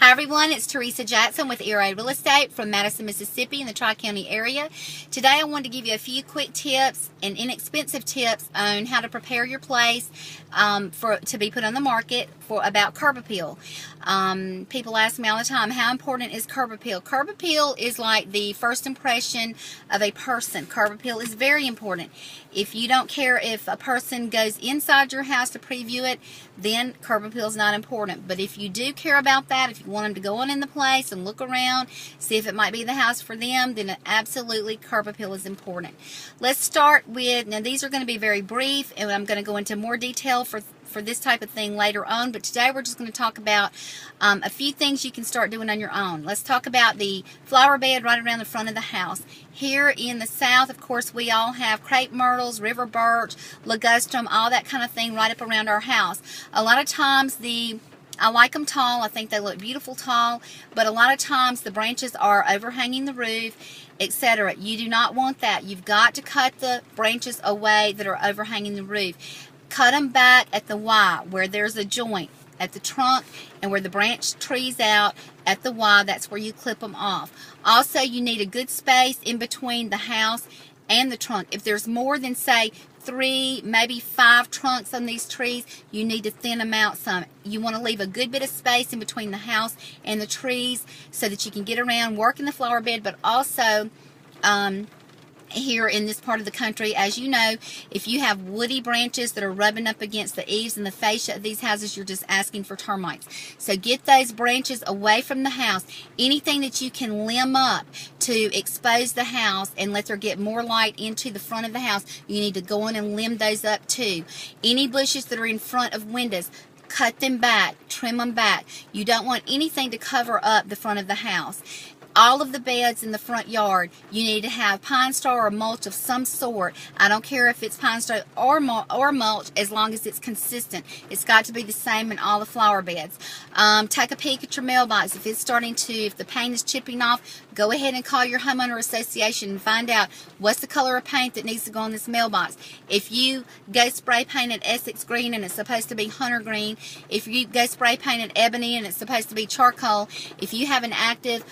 Hi everyone, it's Teresa Jackson with ERA Real Estate from Madison, Mississippi in the Tri-County area. Today I wanted to give you a few quick tips and inexpensive tips on how to prepare your place to be put on the market about curb appeal. People ask me all the time, how important is curb appeal? Curb appeal is like the first impression of a person. Curb appeal is very important. If you don't care if a person goes inside your house to preview it, then curb appeal is not important. But if you do care about that, if you want them to go on in the place and look around, see if it might be the house for them, then absolutely curb appeal is important. Let's start with, now these are going to be very brief, and I'm going to go into more detail for this type of thing later on, but today we're just going to talk about a few things you can start doing on your own. Let's talk about the flower bed right around the front of the house. Here in the south, of course, we all have crepe myrtles, river birch, ligustrum, all that kind of thing right up around our house. A lot of times I like them tall. I think they look beautiful tall, but a lot of times the branches are overhanging the roof, etc. You do not want that. You've got to cut the branches away that are overhanging the roof. Cut them back at the Y, where there's a joint at the trunk, and where the branch trees out at the Y, that's where you clip them off. Also, you need a good space in between the house and the trunk. If there's more than, say, 3, maybe 5 trunks on these trees, you need to thin them out some. You want to leave a good bit of space in between the house and the trees so that you can get around, work in the flower bed, but also here in this part of the country, as you know, if you have woody branches that are rubbing up against the eaves and the fascia of these houses, you're just asking for termites. So get those branches away from the house. Anything that you can limb up to expose the house and let there get more light into the front of the house, you need to go in and limb those up too. Any bushes that are in front of windows, cut them back, trim them back. You don't want anything to cover up the front of the house. All of the beds in the front yard, you need to have pine straw or mulch of some sort. I don't care if it's pine straw or mulch, as long as it's consistent. It's got to be the same in all the flower beds. Take a peek at your mailbox. If the paint is chipping off, go ahead and call your homeowner association and find out what's the color of paint that needs to go on this mailbox. If you go spray paint at Essex green and it's supposed to be hunter green, if you go spray paint at ebony and it's supposed to be charcoal, if you have an active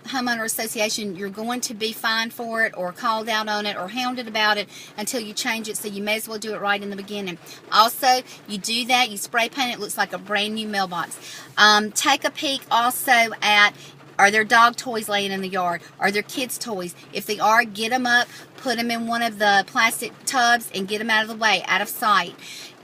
homeowner association, you're going to be fined for it or called out on it or hounded about it until you change it, so you may as well do it right in the beginning. Also, you do that, you spray paint it, looks like a brand new mailbox. Take a peek also at, are there dog toys laying in the yard? Are there kids' toys? If they are, get them up, put them in one of the plastic tubs and get them out of the way, out of sight.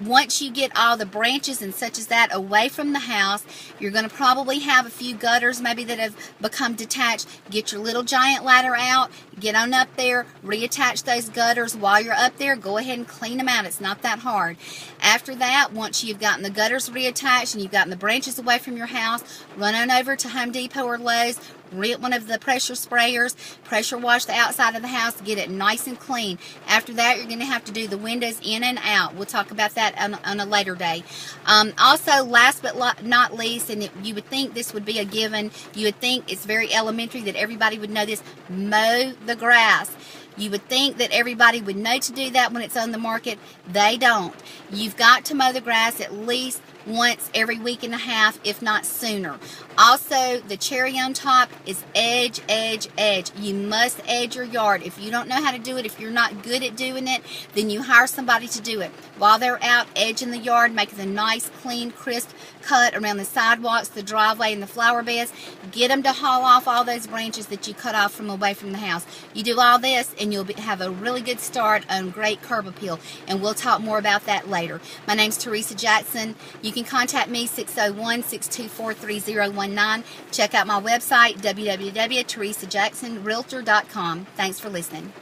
Once you get all the branches and such as that away from the house, you're going to probably have a few gutters maybe that have become detached. Get your little giant ladder out, get on up there, reattach those gutters. While you're up there, go ahead and clean them out. It's not that hard. After that, once you've gotten the gutters reattached and you've gotten the branches away from your house, run on over to Home Depot or Lowe's, rent one of the pressure sprayers, pressure wash the outside of the house, get it nice and clean. After that, you're going to have to do the windows in and out. We'll talk about that on a later day. Also, last but not least, and you would think this would be a given, you would think it's very elementary that everybody would know this, mow the grass. You would think that everybody would know to do that when it's on the market. They don't. You've got to mow the grass at least once every week and a half, if not sooner. Also, the cherry on top is edge, edge, edge. You must edge your yard. If you don't know how to do it, if you're not good at doing it, then you hire somebody to do it. While they're out edging the yard, making a nice, clean, crisp cut around the sidewalks, the driveway, and the flower beds, get them to haul off all those branches that you cut off from away from the house. You do all this, and you'll have a really good start on great curb appeal, and we'll talk more about that later. My name's Teresa Jackson. You can contact me 601-624-3019. Check out my website, www.teresajacksonrealtor.com. Thanks for listening.